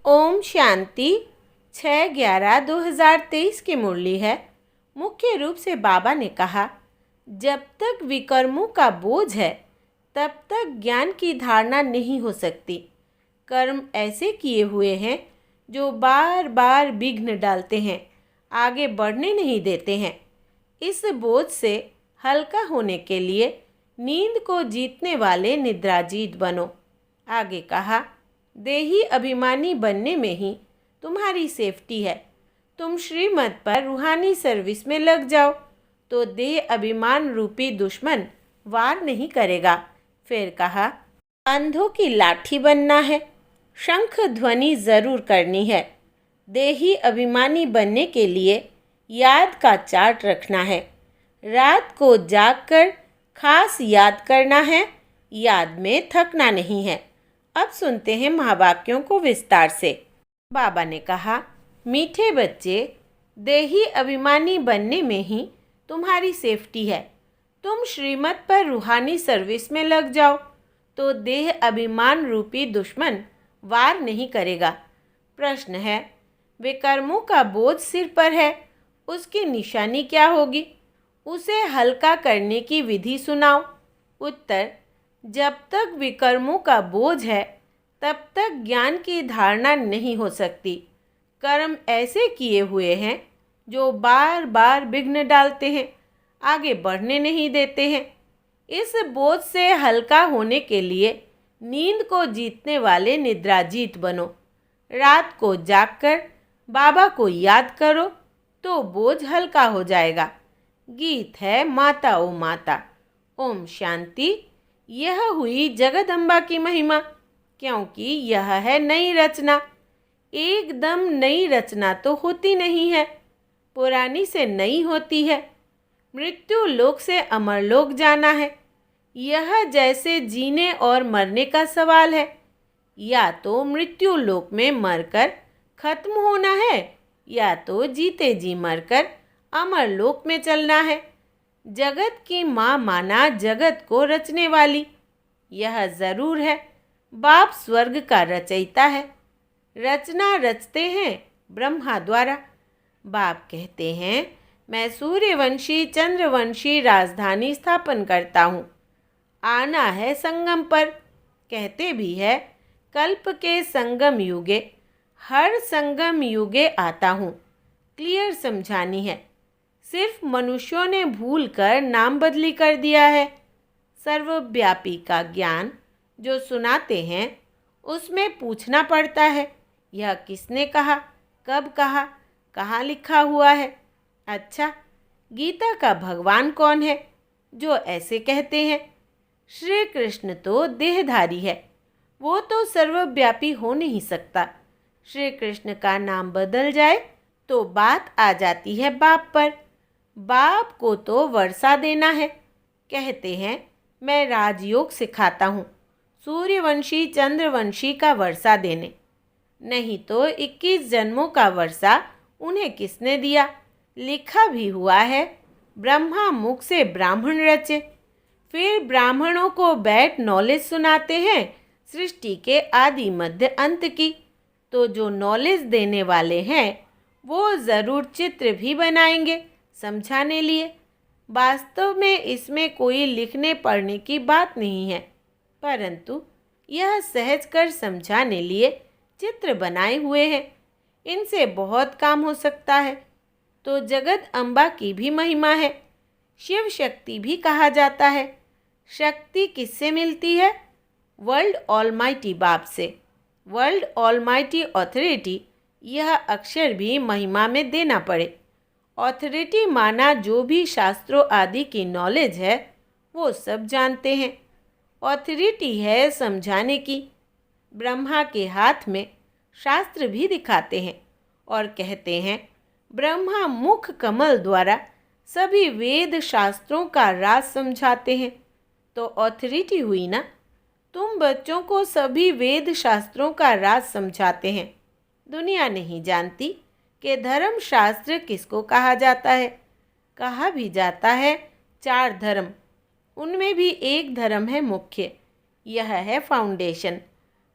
ओम शांति 6/11/2023 की मुरली है। मुख्य रूप से बाबा ने कहा, जब तक विकर्मों का बोझ है तब तक ज्ञान की धारणा नहीं हो सकती। कर्म ऐसे किए हुए हैं जो बार बार विघ्न डालते हैं, आगे बढ़ने नहीं देते हैं। इस बोझ से हल्का होने के लिए नींद को जीतने वाले निद्राजीत बनो। आगे कहा, देही अभिमानी बनने में ही तुम्हारी सेफ्टी है। तुम श्रीमत पर रूहानी सर्विस में लग जाओ तो देह अभिमान रूपी दुश्मन वार नहीं करेगा। फिर कहा, अंधों की लाठी बनना है, शंख ध्वनि जरूर करनी है। देही अभिमानी बनने के लिए याद का चार्ट रखना है। रात को जागकर खास याद करना है, याद में थकना नहीं है। अब सुनते हैं महावाक्यों को विस्तार से। बाबा ने कहा, मीठे बच्चे, देही अभिमानी बनने में ही तुम्हारी सेफ्टी है। तुम श्रीमत पर रूहानी सर्विस में लग जाओ तो देह अभिमान रूपी दुश्मन वार नहीं करेगा। प्रश्न है, विकर्मों का बोझ सिर पर है, उसकी निशानी क्या होगी? उसे हल्का करने की विधि सुनाओ। उत्तर, जब तक विकर्मों का बोझ है तब तक ज्ञान की धारणा नहीं हो सकती। कर्म ऐसे किए हुए हैं जो बार बार विघ्न डालते हैं, आगे बढ़ने नहीं देते हैं। इस बोझ से हल्का होने के लिए नींद को जीतने वाले निद्राजीत बनो। रात को जागकर बाबा को याद करो तो बोझ हल्का हो जाएगा। गीत है माता ओ माता। ओम शांति। यह हुई जगदम्बा की महिमा, क्योंकि यह है नई रचना। एकदम नई रचना तो होती नहीं है, पुरानी से नई होती है। मृत्यु लोक से अमर लोक जाना है। यह जैसे जीने और मरने का सवाल है। या तो मृत्यु लोक में मरकर खत्म होना है, या तो जीते जी मरकर अमर लोक में चलना है। जगत की माँ माना जगत को रचने वाली। यह जरूर है, बाप स्वर्ग का रचयिता है। रचना रचते हैं ब्रह्मा द्वारा। बाप कहते हैं, मैं सूर्यवंशी चंद्रवंशी राजधानी स्थापन करता हूँ। आना है संगम पर। कहते भी है, कल्प के संगम युगे, हर संगम युगे आता हूँ। क्लियर समझानी है। सिर्फ मनुष्यों ने भूल कर नाम बदली कर दिया है। सर्वव्यापी का ज्ञान जो सुनाते हैं उसमें पूछना पड़ता है, यह किसने कहा, कब कहा, कहाँ लिखा हुआ है। अच्छा, गीता का भगवान कौन है जो ऐसे कहते हैं? श्री कृष्ण तो देहधारी है, वो तो सर्वव्यापी हो नहीं सकता। श्री कृष्ण का नाम बदल जाए तो बात आ जाती है बाप पर। बाप को तो वर्षा देना है। कहते हैं, मैं राजयोग सिखाता हूँ सूर्यवंशी चंद्रवंशी का वर्षा देने। नहीं तो 21 जन्मों का वर्षा उन्हें किसने दिया? लिखा भी हुआ है, ब्रह्मा मुख से ब्राह्मण रचे। फिर ब्राह्मणों को बैठ नॉलेज सुनाते हैं सृष्टि के आदि मध्य अंत की। तो जो नॉलेज देने वाले हैं वो ज़रूर चित्र भी बनाएंगे समझाने लिए। वास्तव में इसमें कोई लिखने पढ़ने की बात नहीं है, परंतु यह सहज कर समझाने लिए चित्र बनाए हुए हैं। इनसे बहुत काम हो सकता है। तो जगत अम्बा की भी महिमा है। शिव शक्ति भी कहा जाता है। शक्ति किससे मिलती है? वर्ल्ड ऑलमाइटी बाप से। वर्ल्ड ऑलमाइटी ऑथोरिटी, यह अक्षर भी महिमा में देना पड़े। ऑथोरिटी माना जो भी शास्त्रों आदि की नॉलेज है वो सब जानते हैं। ऑथोरिटी है समझाने की। ब्रह्मा के हाथ में शास्त्र भी दिखाते हैं और कहते हैं, ब्रह्मा मुख कमल द्वारा सभी वेद शास्त्रों का राज समझाते हैं। तो ऑथोरिटी हुई ना। तुम बच्चों को सभी वेद शास्त्रों का राज समझाते हैं। दुनिया नहीं जानती कि धर्म शास्त्र किसको कहा जाता है। कहा भी जाता है 4 धर्म, उनमें भी एक धर्म है मुख्य। यह है फाउंडेशन।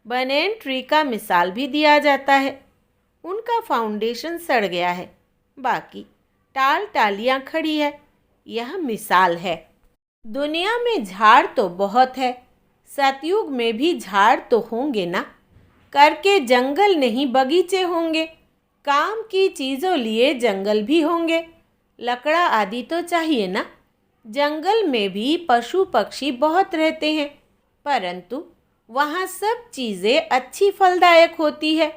बनेन ट्री का मिसाल भी दिया जाता है। उनका फाउंडेशन सड़ गया है, बाकी टाल टालियाँ खड़ी है। यह मिसाल है। दुनिया में झाड़ तो बहुत है, सतयुग में भी झाड़ तो होंगे ना। करके जंगल नहीं बगीचे होंगे, काम की चीज़ों लिए जंगल भी होंगे। लकड़ा आदि तो चाहिए ना। जंगल में भी पशु पक्षी बहुत रहते हैं, परंतु वहाँ सब चीज़ें अच्छी फलदायक होती है।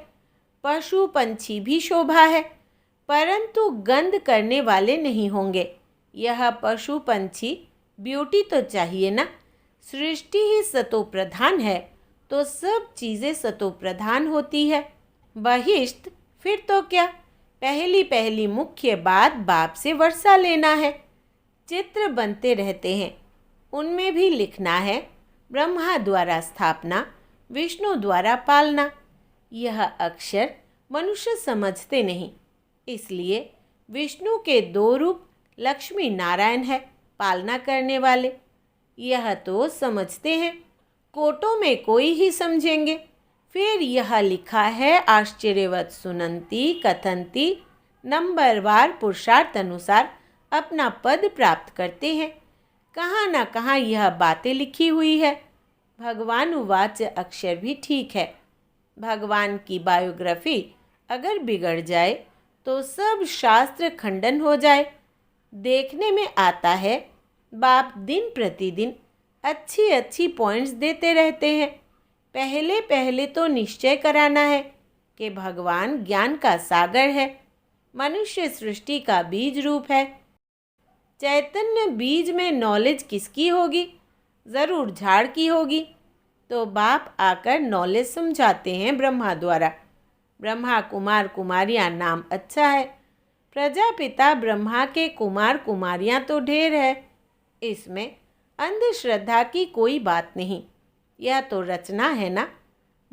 पशु पंछी भी शोभा है, परंतु गंध करने वाले नहीं होंगे। यह पशु पंछी ब्यूटी तो चाहिए ना। सृष्टि ही सतोप्रधान है, तो सब चीज़ें सतोप्रधान होती है। बहिष्ठ फिर तो क्या, पहली पहली मुख्य बात बाप से वर्षा लेना है। चित्र बनते रहते हैं, उनमें भी लिखना है ब्रह्मा द्वारा स्थापना, विष्णु द्वारा पालना। यह अक्षर मनुष्य समझते नहीं, इसलिए विष्णु के दो रूप लक्ष्मी नारायण है, पालना करने वाले। यह तो समझते हैं, कोटों में कोई ही समझेंगे। फिर यह लिखा है आश्चर्यवत सुनंती कथंती, नंबरवार पुरुषार्थ अनुसार अपना पद प्राप्त करते हैं। कहाँ ना कहाँ यह बातें लिखी हुई है। भगवान उवाच अक्षर भी ठीक है। भगवान की बायोग्राफी अगर बिगड़ जाए तो सब शास्त्र खंडन हो जाए। देखने में आता है बाप दिन प्रतिदिन अच्छी अच्छी पॉइंट्स देते रहते हैं। पहले पहले तो निश्चय कराना है कि भगवान ज्ञान का सागर है, मनुष्य सृष्टि का बीज रूप है। चैतन्य बीज में नॉलेज किसकी होगी? ज़रूर झाड़ की होगी। तो बाप आकर नॉलेज समझाते हैं ब्रह्मा द्वारा। ब्रह्मा कुमार कुमारियाँ नाम अच्छा है। प्रजापिता ब्रह्मा के कुमार कुमारियाँ तो ढेर है, इसमें अंधश्रद्धा की कोई बात नहीं। यह तो रचना है ना।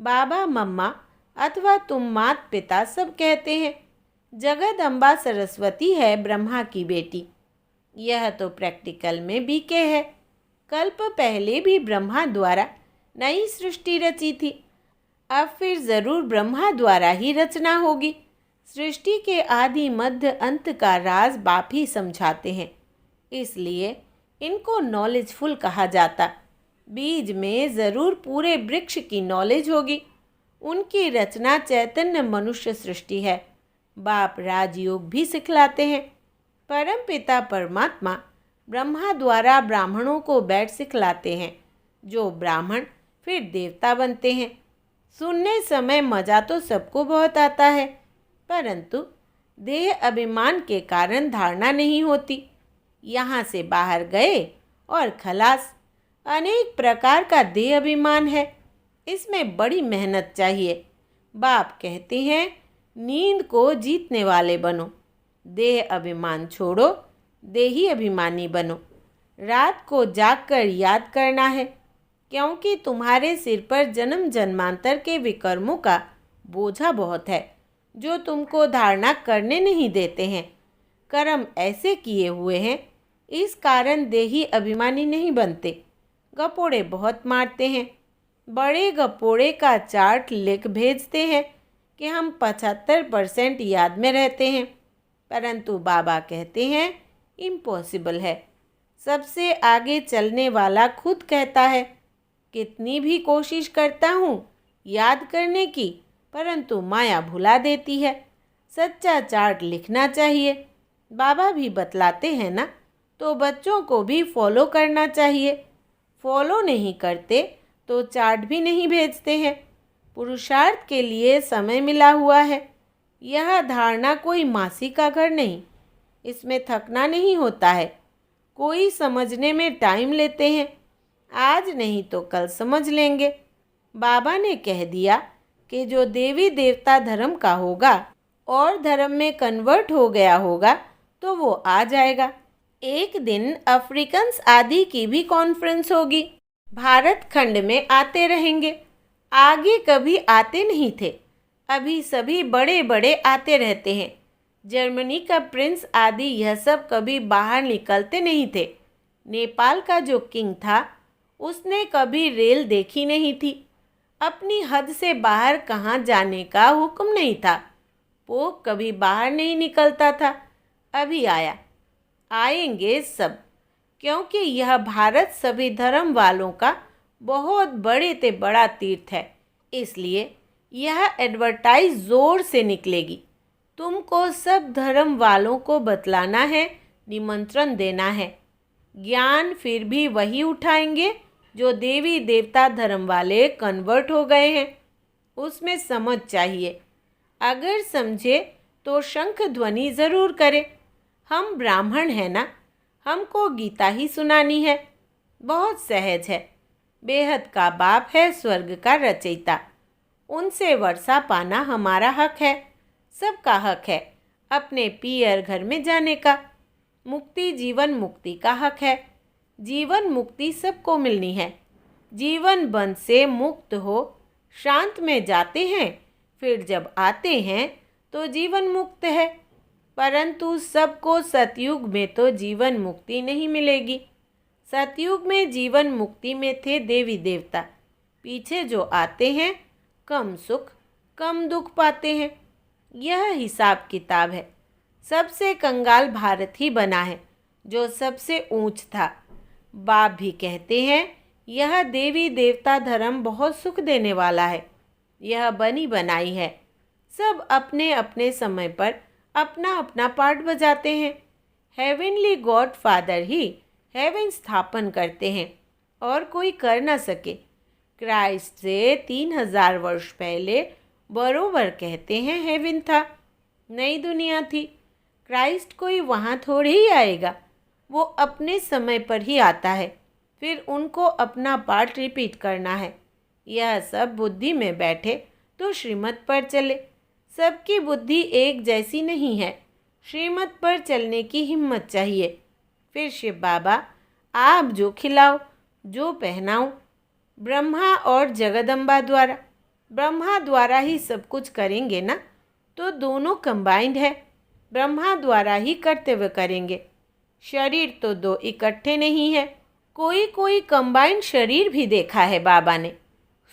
बाबा मम्मा अथवा तुम मात पिता सब कहते हैं। जगदम्बा सरस्वती है ब्रह्मा की बेटी। यह तो प्रैक्टिकल में बीके है। कल्प पहले भी ब्रह्मा द्वारा नई सृष्टि रची थी, अब फिर ज़रूर ब्रह्मा द्वारा ही रचना होगी। सृष्टि के आदि मध्य अंत का राज बाप ही समझाते हैं, इसलिए इनको नॉलेजफुल कहा जाता। बीज में ज़रूर पूरे वृक्ष की नॉलेज होगी। उनकी रचना चैतन्य मनुष्य सृष्टि है। बाप राजयोग भी सिखलाते हैं। परमपिता परमात्मा ब्रह्मा द्वारा ब्राह्मणों को बैठ सिखलाते हैं, जो ब्राह्मण फिर देवता बनते हैं। सुनने समय मज़ा तो सबको बहुत आता है, परंतु देह अभिमान के कारण धारणा नहीं होती। यहाँ से बाहर गए और खलास। अनेक प्रकार का देह अभिमान है, इसमें बड़ी मेहनत चाहिए। बाप कहते हैं नींद को जीतने वाले बनो, देह अभिमान छोड़ो, देही अभिमानी बनो। रात को जागकर याद करना है, क्योंकि तुम्हारे सिर पर जन्म जन्मांतर के विकर्मों का बोझा बहुत है, जो तुमको धारणा करने नहीं देते हैं। कर्म ऐसे किए हुए हैं, इस कारण देही अभिमानी नहीं बनते। गपोड़े बहुत मारते हैं। बड़े गपोड़े का चार्ट लिख भेजते हैं कि हम 75% याद में रहते हैं, परंतु बाबा कहते हैं इम्पॉसिबल है। सबसे आगे चलने वाला खुद कहता है, कितनी भी कोशिश करता हूँ याद करने की, परंतु माया भुला देती है। सच्चा चार्ट लिखना चाहिए। बाबा भी बतलाते हैं ना, तो बच्चों को भी फॉलो करना चाहिए। फॉलो नहीं करते तो चार्ट भी नहीं भेजते हैं। पुरुषार्थ के लिए समय मिला हुआ है। यह धारणा कोई मासी का घर नहीं, इसमें थकना नहीं होता है। कोई समझने में टाइम लेते हैं, आज नहीं तो कल समझ लेंगे। बाबा ने कह दिया कि जो देवी देवता धर्म का होगा और धर्म में कन्वर्ट हो गया होगा तो वो आ जाएगा। एक दिन अफ्रीकन्स आदि की भी कॉन्फ्रेंस होगी। भारत खंड में आते रहेंगे। आगे कभी आते नहीं थे, अभी सभी बड़े बड़े आते रहते हैं। जर्मनी का प्रिंस आदि यह सब कभी बाहर निकलते नहीं थे। नेपाल का जो किंग था उसने कभी रेल देखी नहीं थी। अपनी हद से बाहर कहाँ जाने का हुक्म नहीं था। पोप कभी बाहर नहीं निकलता था, अभी आया। आएंगे सब, क्योंकि यह भारत सभी धर्म वालों का बहुत बड़े से बड़ा तीर्थ है। इसलिए यह एडवर्टाइज ज़ोर से निकलेगी। तुमको सब धर्म वालों को बतलाना है, निमंत्रण देना है। ज्ञान फिर भी वही उठाएंगे जो देवी देवता धर्म वाले कन्वर्ट हो गए हैं। उसमें समझ चाहिए। अगर समझे तो शंख ध्वनि ज़रूर करे। हम ब्राह्मण हैं ना, हमको गीता ही सुनानी है। बहुत सहज है। बेहद का बाप है स्वर्ग का रचयिता। उनसे वर्षा पाना हमारा हक है, सबका हक है अपने पियर घर में जाने का। मुक्ति जीवन मुक्ति का हक है। जीवन मुक्ति सबको मिलनी है। जीवन बंध से मुक्त हो शांत में जाते हैं, फिर जब आते हैं तो जीवन मुक्त है। परंतु सबको सतयुग में तो जीवन मुक्ति नहीं मिलेगी। सतयुग में जीवन मुक्ति में थे देवी देवता। पीछे जो आते हैं कम सुख कम दुख पाते हैं। यह हिसाब किताब है। सबसे कंगाल भारत ही बना है, जो सबसे ऊंच था। बाप भी कहते हैं यह देवी देवता धर्म बहुत सुख देने वाला है। यह बनी बनाई है। सब अपने अपने समय पर अपना अपना पार्ट बजाते हैं। हेवनली गॉड फादर ही हेवन स्थापन करते हैं और कोई कर न सके। क्राइस्ट से 3000 वर्ष पहले बरोबर कहते हैं हेवन था, नई दुनिया थी। क्राइस्ट कोई वहाँ थोड़े ही आएगा, वो अपने समय पर ही आता है। फिर उनको अपना पार्ट रिपीट करना है। यह सब बुद्धि में बैठे तो श्रीमत पर चले। सबकी बुद्धि एक जैसी नहीं है। श्रीमत पर चलने की हिम्मत चाहिए। फिर शिव बाबा आप जो खिलाओ जो पहनाओ, ब्रह्मा और जगदम्बा द्वारा। ब्रह्मा द्वारा ही सब कुछ करेंगे ना, तो दोनों कंबाइंड है। ब्रह्मा द्वारा ही कर्तव्य करेंगे। शरीर तो दो इकट्ठे नहीं है। कोई कोई कंबाइंड शरीर भी देखा है बाबा ने।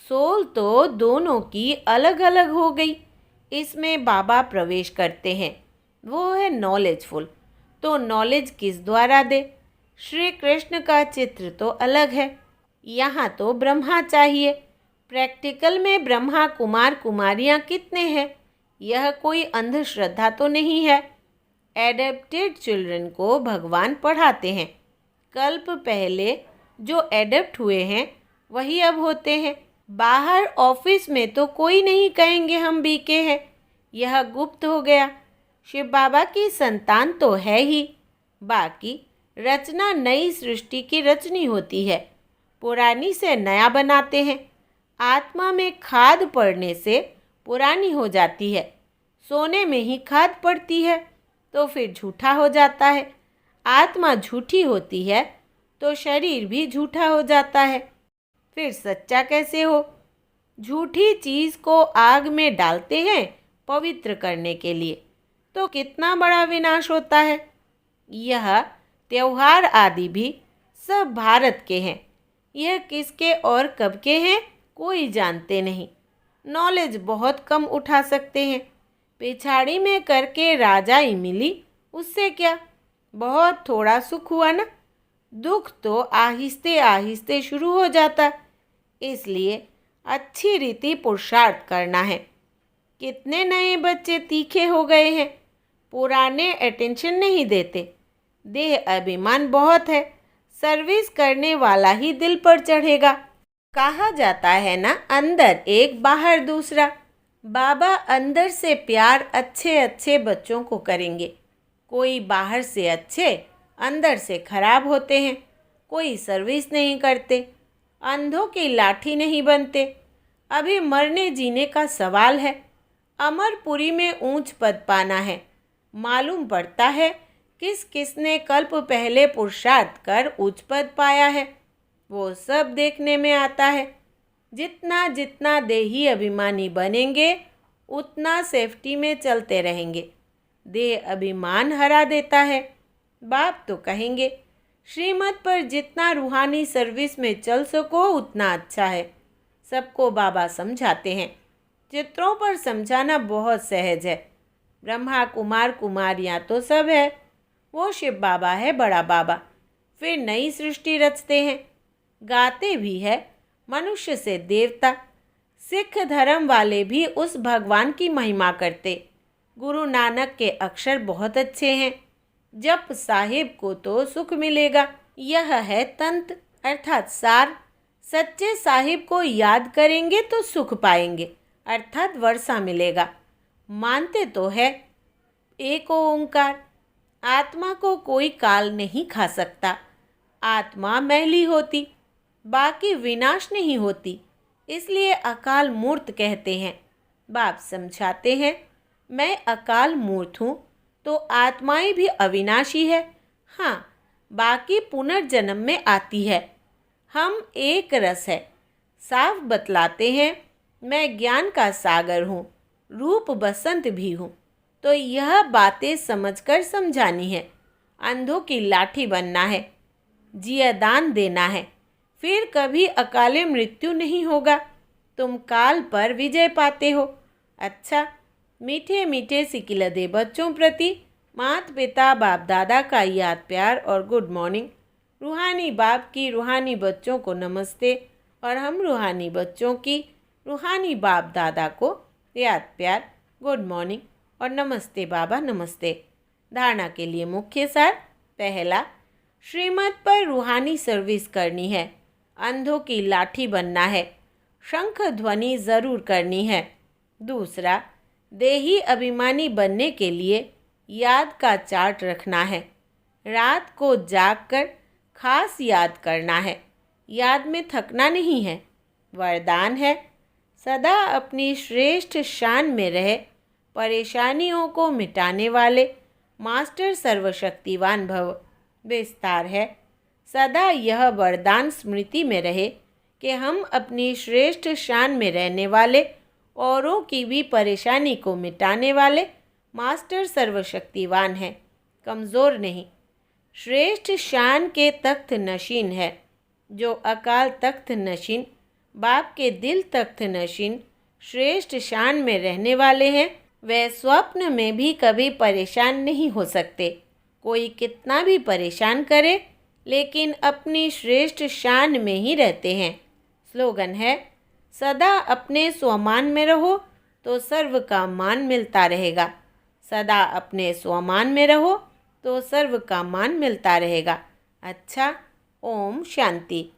सोल तो दोनों की अलग अलग हो गई। इसमें बाबा प्रवेश करते हैं, वो है नॉलेजफुल। तो नॉलेज किस द्वारा दे? श्री कृष्ण का चित्र तो अलग है। यहाँ तो ब्रह्मा चाहिए। प्रैक्टिकल में ब्रह्मा कुमार कुमारियाँ कितने हैं? यह कोई अंधश्रद्धा तो नहीं है। एडेप्टेड चिल्ड्रन को भगवान पढ़ाते हैं। कल्प पहले जो एडेप्ट हुए हैं वही अब होते हैं। बाहर ऑफिस में तो कोई नहीं कहेंगे हम बीके हैं। यह गुप्त हो गया। शिव बाबा की संतान तो है ही। बाकी रचना नई सृष्टि की रचनी होती है। पुरानी से नया बनाते हैं। आत्मा में खाद पड़ने से पुरानी हो जाती है। सोने में ही खाद पड़ती है तो फिर झूठा हो जाता है। आत्मा झूठी होती है तो शरीर भी झूठा हो जाता है। फिर सच्चा कैसे हो? झूठी चीज़ को आग में डालते हैं पवित्र करने के लिए, तो कितना बड़ा विनाश होता है। यह त्योहार आदि भी सब भारत के हैं। यह किसके और कब के हैं कोई जानते नहीं। नॉलेज बहुत कम उठा सकते हैं। पिछाड़ी में करके राजाई मिली, उससे क्या? बहुत थोड़ा सुख हुआ ना। दुख तो आहिस्ते आहिस्ते शुरू हो जाता। इसलिए अच्छी रीति पुरुषार्थ करना है। कितने नए बच्चे तीखे हो गए हैं। पुराने अटेंशन नहीं देते। देह अभिमान बहुत है। सर्विस करने वाला ही दिल पर चढ़ेगा। कहा जाता है ना, अंदर एक बाहर दूसरा। बाबा अंदर से प्यार अच्छे अच्छे बच्चों को करेंगे। कोई बाहर से अच्छे अंदर से खराब होते हैं। कोई सर्विस नहीं करते। अंधों की लाठी नहीं बनते। अभी मरने जीने का सवाल है। अमरपुरी में ऊंच पद पाना है। मालूम पड़ता है किस किसने कल्प पहले पुरुषार्थ कर उच्च पद पाया है। वो सब देखने में आता है। जितना जितना देही अभिमानी बनेंगे उतना सेफ्टी में चलते रहेंगे। देह अभिमान हरा देता है। बाप तो कहेंगे श्रीमत पर जितना रूहानी सर्विस में चल सको उतना अच्छा है। सबको बाबा समझाते हैं। चित्रों पर समझाना बहुत सहज है। ब्रह्मा कुमार कुमारियाँ तो सब है, वो शिव बाबा है बड़ा बाबा। फिर नई सृष्टि रचते हैं, गाते भी है मनुष्य से देवता। सिख धर्म वाले भी उस भगवान की महिमा करते। गुरु नानक के अक्षर बहुत अच्छे हैं, जप साहिब को तो सुख मिलेगा। यह है तंत्र अर्थात सार। सच्चे साहिब को याद करेंगे तो सुख पाएंगे अर्थात वर्षा मिलेगा। मानते तो है एक ओंकार। आत्मा को कोई काल नहीं खा सकता। आत्मा मैली होती, बाकी विनाश नहीं होती, इसलिए अकाल मूर्त कहते हैं। बाप समझाते हैं, मैं अकाल मूर्त हूँ तो आत्माएं भी अविनाशी है। हाँ, बाकी पुनर्जन्म में आती है। हम एक रस है। साफ बतलाते हैं, मैं ज्ञान का सागर हूँ, रूप बसंत भी हूँ। तो यह बातें समझकर समझानी है। अंधों की लाठी बनना है, जियादान देना है, फिर कभी अकाले मृत्यु नहीं होगा। तुम काल पर विजय पाते हो। अच्छा, मीठे मीठे सिकिलदे बच्चों प्रति माता पिता बाप दादा का याद प्यार और गुड मॉर्निंग। रूहानी बाप की रूहानी बच्चों को नमस्ते और हम रूहानी बच्चों की रूहानी बाप दादा को याद प्यार, गुड मॉर्निंग और नमस्ते बाबा नमस्ते। धारणा के लिए मुख्य सार। पहला, श्रीमत पर रूहानी सर्विस करनी है, अंधों की लाठी बनना है, शंख ध्वनि ज़रूर करनी है। दूसरा, देही अभिमानी बनने के लिए याद का चार्ट रखना है, रात को जागकर खास याद करना है, याद में थकना नहीं है। वरदान है, सदा अपनी श्रेष्ठ शान में रहे, परेशानियों को मिटाने वाले मास्टर सर्वशक्तिवान भव। विस्तार है, सदा यह वरदान स्मृति में रहे कि हम अपनी श्रेष्ठ शान में रहने वाले, औरों की भी परेशानी को मिटाने वाले मास्टर सर्वशक्तिवान हैं, कमज़ोर नहीं। श्रेष्ठ शान के तख्त नशीन है, जो अकाल तख्त नशीन, बाप के दिल तख्त नशीन, श्रेष्ठ शान में रहने वाले हैं। वे स्वप्न में भी कभी परेशान नहीं हो सकते। कोई कितना भी परेशान करे, लेकिन अपनी श्रेष्ठ शान में ही रहते हैं। स्लोगन है, सदा अपने स्वमान में रहो तो सर्व का मान मिलता रहेगा। सदा अपने स्वमान में रहो तो सर्व का मान मिलता रहेगा। अच्छा, ओम शांति।